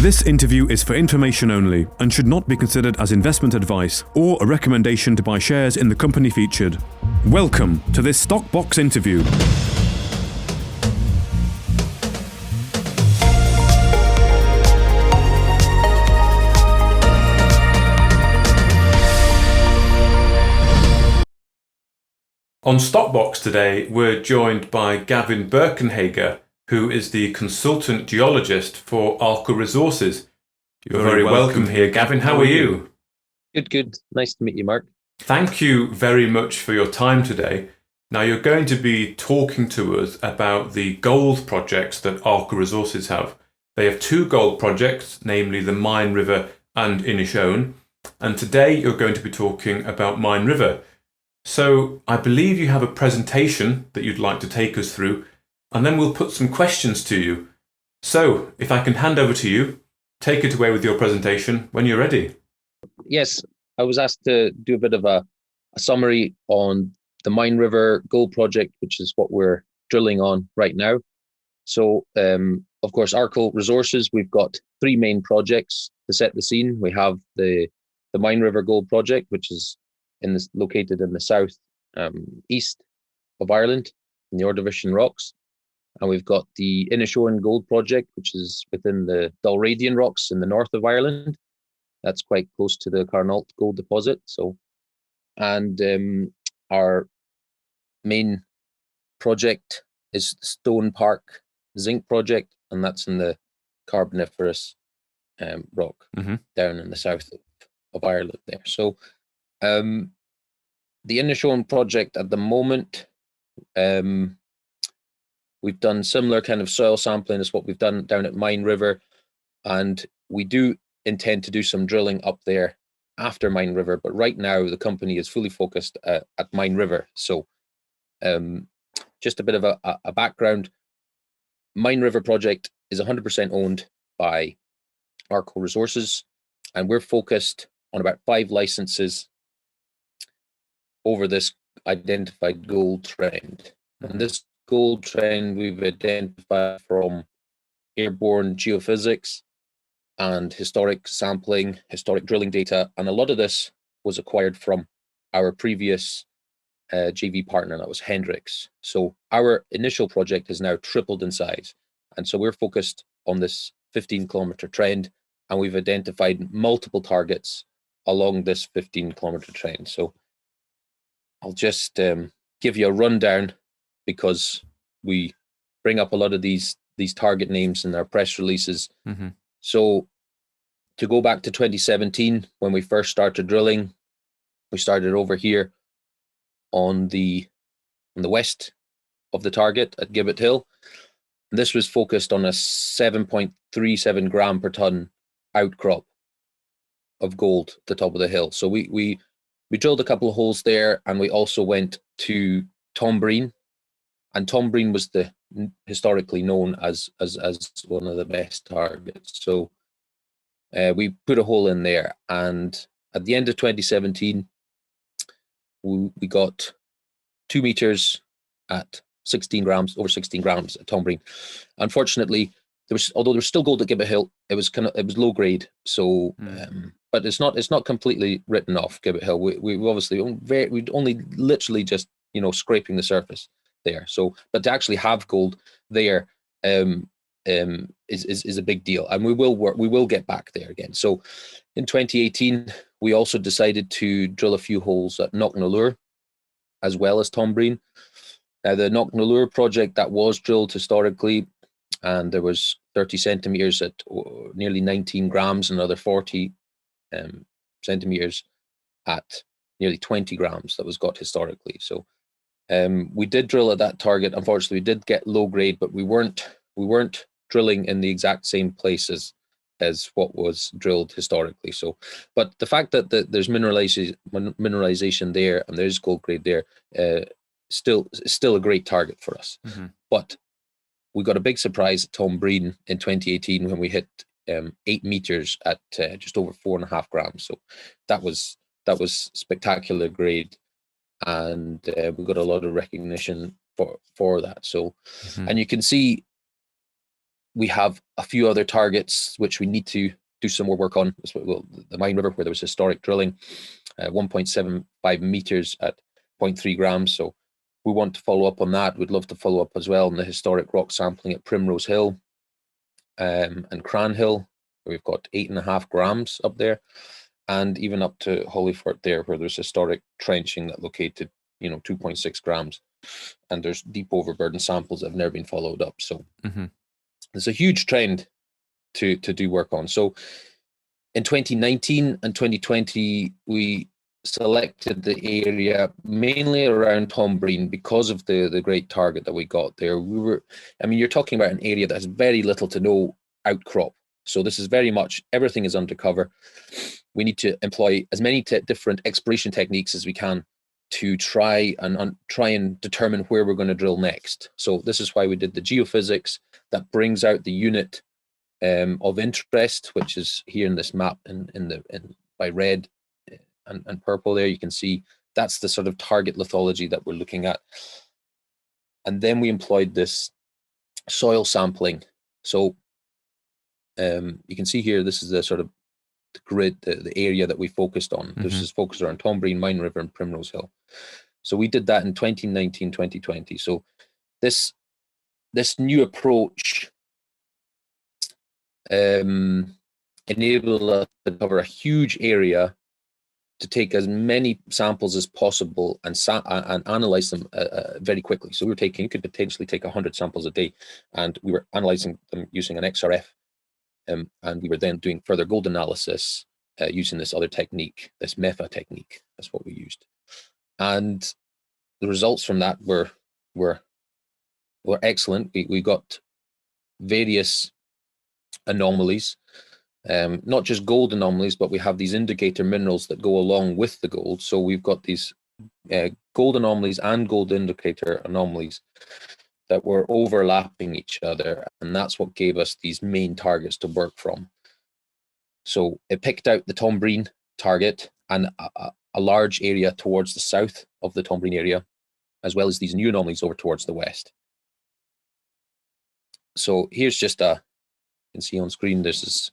This interview is for information only and should not be considered as investment advice or a recommendation to buy shares in the company featured. Welcome to this Stock Box interview. On Stockbox today, we're joined by Gavin Berkenheger, who is the consultant geologist for Arkle Resources. You're very welcome here, Gavin. How are you? Good. Nice to meet you, Mark. Thank you very much for your time today. Now, you're going to be talking to us about the gold projects that Arkle Resources have. They have two gold projects, namely the Mine River and Inishowen. And today you're going to be talking about Mine River. So I believe you have a presentation that you'd like to take us through, and then we'll put some questions to you. So if I can hand over to you, take it away with your presentation when you're ready. Yes, I was asked to do a bit of a summary on the Mine River gold project, which is what we're drilling on right now. So, of course, Arkle Resources, we've got three main projects to set the scene. We have the Mine River gold project, which is located in the south east of Ireland in the Ordovician rocks, and we've got the Inishowen gold project, which is within the Dalradian rocks in the north of Ireland. That's quite close to the Carnault gold deposit. So, and our main project is the Stone Park zinc project, and that's in the Carboniferous rock down in the south of Ireland there. So the Inishowen project at the moment, we've done similar kind of soil sampling as what we've done down at Mine River, and we do intend to do some drilling up there after Mine River, but right now the company is fully focused at Mine River. So just a bit of a background. Mine River project is 100% owned by Arkle Resources, and we're focused on about 5 licenses over this identified gold trend. And this gold trend we've identified from airborne geophysics and historic sampling, historic drilling data, and a lot of this was acquired from our previous JV partner, that was Hendrix. So our initial project has now tripled in size, and so we're focused on this 15-kilometer trend, and we've identified multiple targets along this 15-kilometer trend. So I'll just give you a rundown, because we bring up a lot of these target names in our press releases. So to go back to 2017, when we first started drilling, we started over here on the west of the target at Gibbet Hill. And this was focused on a 7.37 gram per ton outcrop of gold at the top of the hill. So we drilled a couple of holes there, and we also went to Tombreen, and Tombreen was historically known as one of the best targets. So we put a hole in there, and at the end of 2017, we got 2 meters at 16 grams, over 16 grams at Tombreen. Unfortunately, although there was still gold at Gibbet Hill, it was low grade. So, but it's not completely written off Gibbet Hill. We obviously we'd only literally just scraping the surface there. So, but to actually have gold there is a big deal, and we will get back there again. So, in 2018, we also decided to drill a few holes at Knocknallure as well as Tombreen. Now, the Knocknallure project, that was drilled historically, and there was 30 centimeters at nearly 19 grams, another 40 centimeters at nearly 20 grams that was got historically. So we did drill at that target. Unfortunately, we did get low grade, but we weren't drilling in the exact same places as what was drilled historically. So, but the fact that there's mineralization there and there's gold grade there, still a great target for us. But we got a big surprise at Tombreen in 2018 when we hit 8 meters at just over 4.5 grams. So that was spectacular grade, and we got a lot of recognition for that. So, and you can see we have a few other targets which we need to do some more work on. Well, the Mine River, where there was historic drilling, 1.75 meters at 0.3 grams. So we want to follow up on that. We'd love to follow up as well on the historic rock sampling at Primrose Hill and Cran Hill, where we've got 8.5 grams up there, and even up to Hollyford there, where there's historic trenching that located, 2.6 grams. And there's deep overburden samples that have never been followed up. So there's a huge trend to do work on. So in 2019 and 2020, we selected the area mainly around Tombreen because of the great target that we got there. You're talking about an area that has very little to no outcrop. So this is very much, everything is undercover. We need to employ as many different exploration techniques as we can to try and determine where we're going to drill next. So this is why we did the geophysics that brings out the unit of interest, which is here in this map in by red and purple there. You can see that's the sort of target lithology that we're looking at. And then we employed this soil sampling. So you can see here, this is the sort of the grid, the area that we focused on. This is focused around Tombreen, Mine River, and Primrose Hill. So we did that in 2019, 2020. So this new approach enabled us to cover a huge area, to take as many samples as possible and analyze them very quickly. So you could potentially take 100 samples a day, and we were analyzing them using an XRF. And we were then doing further gold analysis using this other technique, this MEFA technique. That's what we used. And the results from that were excellent. We got various anomalies, not just gold anomalies, but we have these indicator minerals that go along with the gold. So we've got these gold anomalies and gold indicator anomalies that were overlapping each other, and that's what gave us these main targets to work from. So it picked out the Tombreen target and a large area towards the south of the Tombreen area, as well as these new anomalies over towards the west. So here's just you can see on screen, this is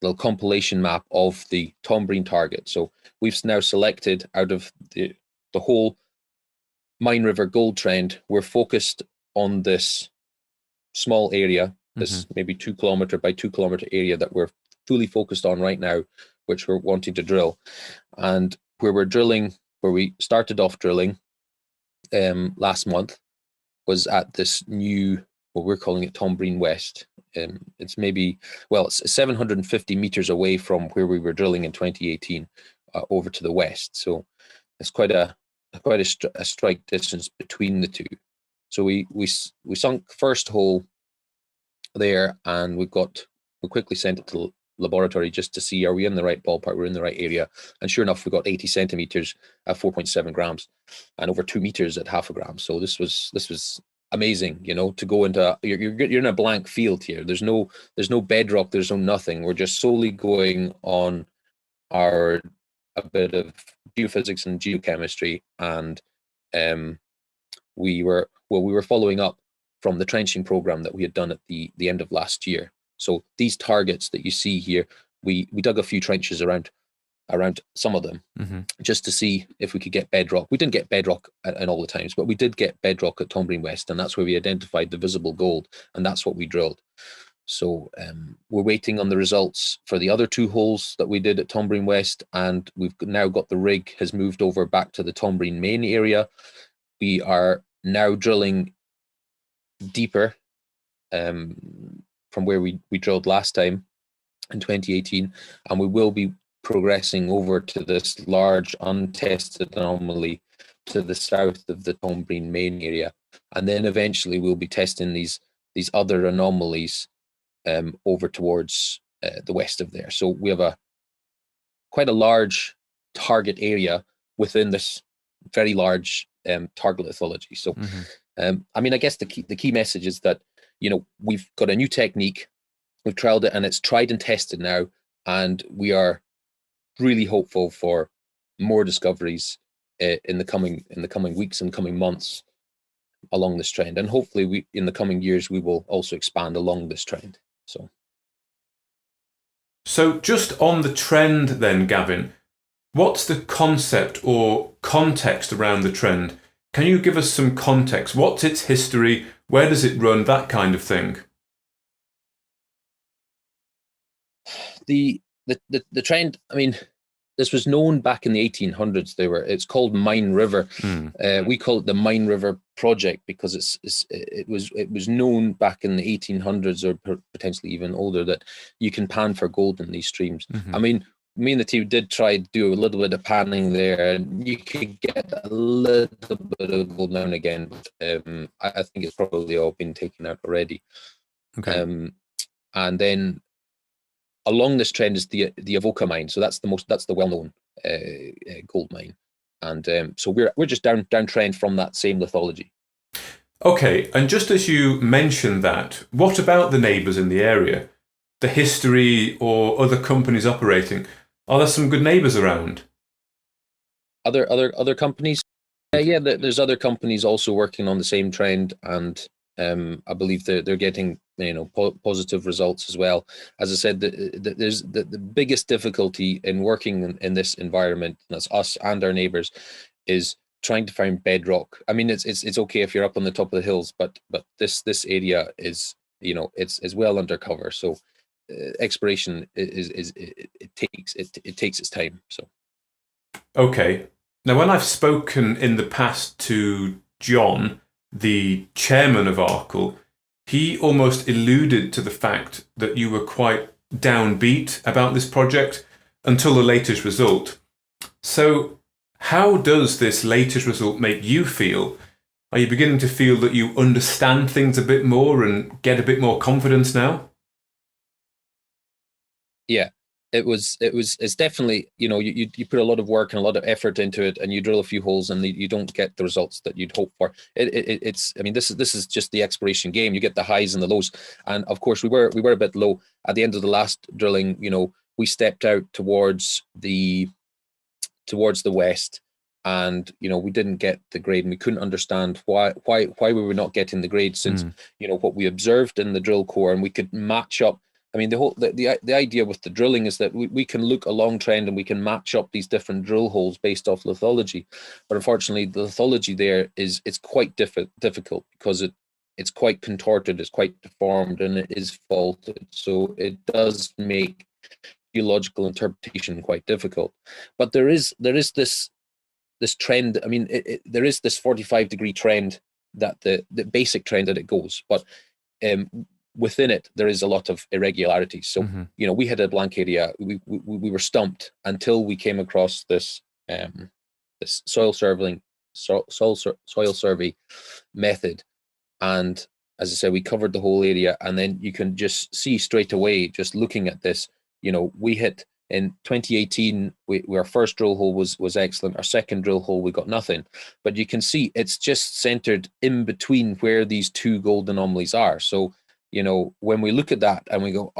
a little compilation map of the Tombreen target. So we've now selected out of the whole Mine River gold trend, we're focused on this small area, this maybe 2 kilometer by 2 kilometer area that we're fully focused on right now, which we're wanting to drill. And where we started off drilling last month was at this new, what we're calling it Tombreen West. It's it's 750 meters away from where we were drilling in 2018 over to the west. So it's quite a strike distance between the two. So we sunk first hole there, and we quickly sent it to the laboratory just to see, are we in the right ballpark, we're in the right area. And sure enough, we got 80 centimeters at 4.7 grams and over 2 meters at 0.5 gram. So this was amazing, to go into you're in a blank field here. There's no bedrock, there's no nothing. We're just solely going on a bit of geophysics and geochemistry, and we were following up from the trenching program that we had done at the end of last year. So these targets that you see here, we dug a few trenches around some of them just to see if we could get bedrock. We didn't get bedrock in all the times, but we did get bedrock at Tombreen West, and that's where we identified the visible gold, and that's what we drilled. So we're waiting on the results for the other 2 holes that we did at Tombreen West, and we've now got the rig has moved over back to the Tombreen main area. We are now drilling deeper from where we drilled last time in 2018, and we will be progressing over to this large untested anomaly to the south of the Tombreen main area, and then eventually we'll be testing these other anomalies over towards the west of there. So we have quite a large target area within this very large target lithology. So I guess the key message is that we've got a new technique, we've trialed it, and it's tried and tested now, and we are really hopeful for more discoveries in the coming weeks and coming months. along this trend, and hopefully we in the coming years we will also expand along this trend. So just on the trend then, Gavin, what's the concept or context around the trend? Can you give us some context? What's its history? Where does it run? That kind of thing. The trend, I mean, this was known back in the 1800s. It's called Mine River. We call it the Mine River Project because it was known back in the 1800s or potentially even older that you can pan for gold in these streams. I mean, me and the team did try to do a little bit of panning there, and you could get a little bit of gold now and again. But, I think it's probably all been taken out already. Okay. And then along this trend is the Avoca Mine. So that's the well-known gold mine, and so we're just down trend from that same lithology. Okay, and just as you mentioned that, what about the neighbours in the area? The history or other companies operating? Are there some good neighbours around? Other companies? Yeah, there's other companies also working on the same trend, and I believe they're getting positive results as well. As I said, there's the biggest difficulty in working in this environment, and that's us and our neighbours, is trying to find bedrock. I mean, it's okay if you're up on the top of the hills, but this area is it's well undercover. So exploration it takes its time. So Okay. Now, when I've spoken in the past to John, the chairman of Arkle, he almost alluded to the fact that you were quite downbeat about this project until the latest result. So, how does this latest result make you feel? Are you beginning to feel that you understand things a bit more and get a bit more confidence now? Yeah, it's definitely, you put a lot of work and a lot of effort into it, and you drill a few holes and you don't get the results that you'd hope for. It's, I mean, this is just the exploration game. You get the highs and the lows, and of course we were a bit low at the end of the last drilling. We stepped out towards the west, and we didn't get the grade, and we couldn't understand why we were not getting the grade, since what we observed in the drill core, and we could match up. I mean, the idea with the drilling is that we can look a long trend and we can match up these different drill holes based off lithology, but unfortunately the lithology there it's quite difficult because it's quite contorted, it's quite deformed, and it is faulted, so it does make geological interpretation quite difficult. But there is this trend. I mean, there is this 45-degree trend, that the basic trend that it goes, but within it there is a lot of irregularities. So we had a blank area. We were stumped until we came across this soil survey method, and as I said, we covered the whole area, and then you can just see straight away, just looking at this, we hit in 2018, our first drill hole was excellent. Our second drill hole, we got nothing. But you can see it's just centered in between where these two gold anomalies are. So, when we look at that and we go,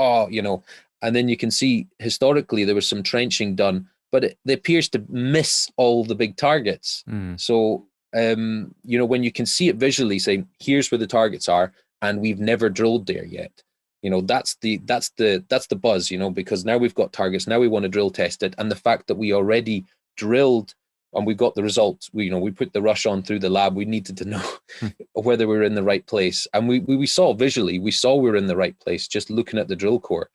and then you can see historically there was some trenching done, but it appears to miss all the big targets. So, when you can see it visually, saying, here's where the targets are, and we've never drilled there yet. That's the buzz, because now we've got targets. Now we want to drill test it. And the fact that we already drilled and we got the results, we put the rush on through the lab. We needed to know whether we were in the right place. And we saw visually, we were in the right place, just looking at the drill core.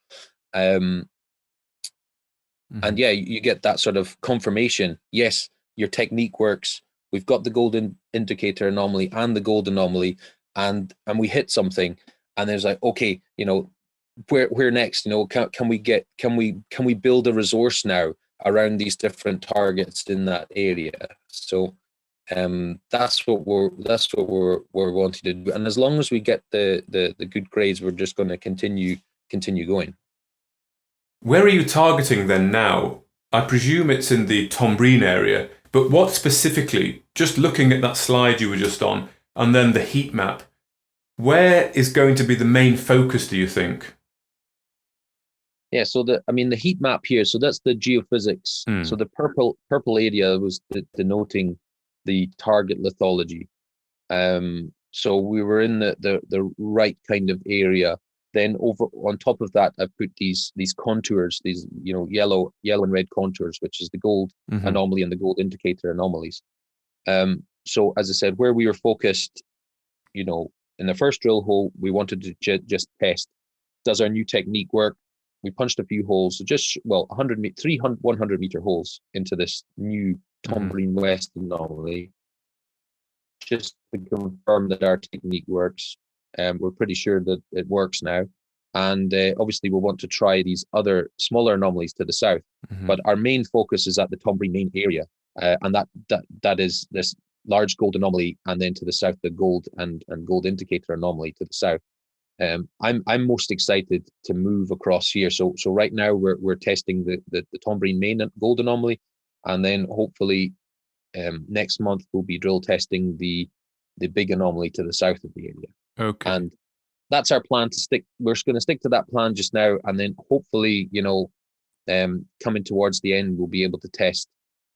And yeah, you get that sort of confirmation. Yes, your technique works. We've got the golden indicator anomaly and the gold anomaly, and we hit something. And there's like, okay, where next? Can we build a resource now around these different targets in that area? So that's what we're wanting to do. And as long as we get the good grades, we're just going to continue going. Where are you targeting then now? I presume it's in the Tombrine area, but what specifically? Just looking at that slide you were just on, and then the heat map. Where is going to be the main focus, do you think? Yeah, so the heat map here, so that's the geophysics. So the purple area was denoting the target lithology. So we were in the right kind of area. Then over on top of that, I've put these contours, these yellow and red contours, which is the gold anomaly and the gold indicator anomalies. So as I said, where we were focused, in the first drill hole, we wanted to just test, does our new technique work? We punched a few holes, 100 meter holes into this new Tombrine West anomaly, just to confirm that our technique works. We're pretty sure that it works now. And obviously we want to try these other smaller anomalies to the south. But our main focus is at the Tombrine main area. And that is this large gold anomaly, and then to the south, the gold and gold indicator anomaly to the south. I'm most excited to move across here. So right now we're testing the Tombrine main gold anomaly, and then hopefully next month we'll be drill testing the big anomaly to the south of the area. Okay. And that's our plan to stick. We're going to stick to that plan just now, and then hopefully, coming towards the end, we'll be able to test,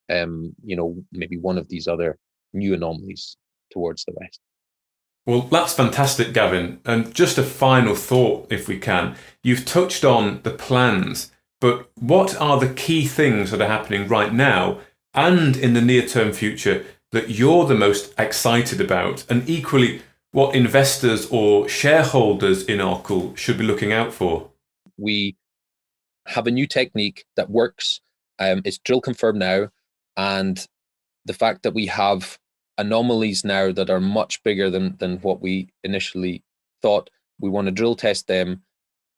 maybe one of these other new anomalies towards the west. Well, that's fantastic, Gavin. And just a final thought, if we can. You've touched on the plans, but what are the key things that are happening right now and in the near-term future that you're the most excited about? And equally, what investors or shareholders in Arkle should be looking out for? We have a new technique that works. It's drill confirmed now. And the fact that we have anomalies now that are much bigger than what we initially thought, we want to drill test them.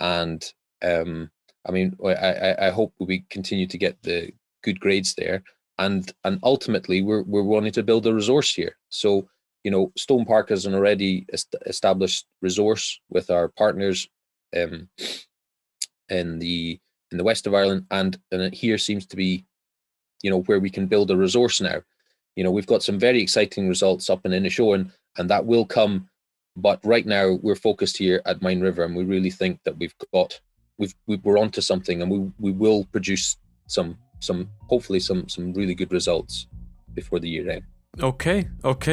And I hope we continue to get the good grades there. And ultimately, we're wanting to build a resource here. So, Stone Park has an already established resource with our partners in the west of Ireland, and here seems to be, where we can build a resource now. We've got some very exciting results up in Inishowen, and that will come. But right now, we're focused here at Mine River, and we really think that we're onto something, and we will produce hopefully some really good results before the year end. Okay,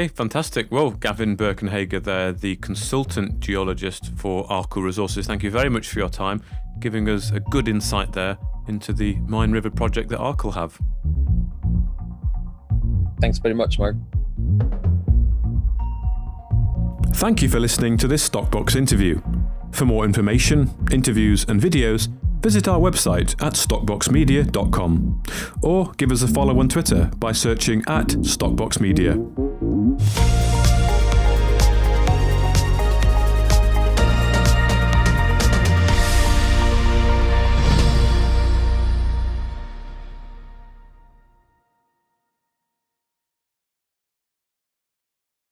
fantastic. Well, Gavin Berkenheger there, the consultant geologist for Arkle Resources. Thank you very much for your time, giving us a good insight there into the Mine River project that Arkle have. Thanks very much, Mark. Thank you for listening to this Stockbox interview. For more information, interviews and videos, visit our website at stockboxmedia.com or give us a follow on Twitter by searching @StockboxMedia.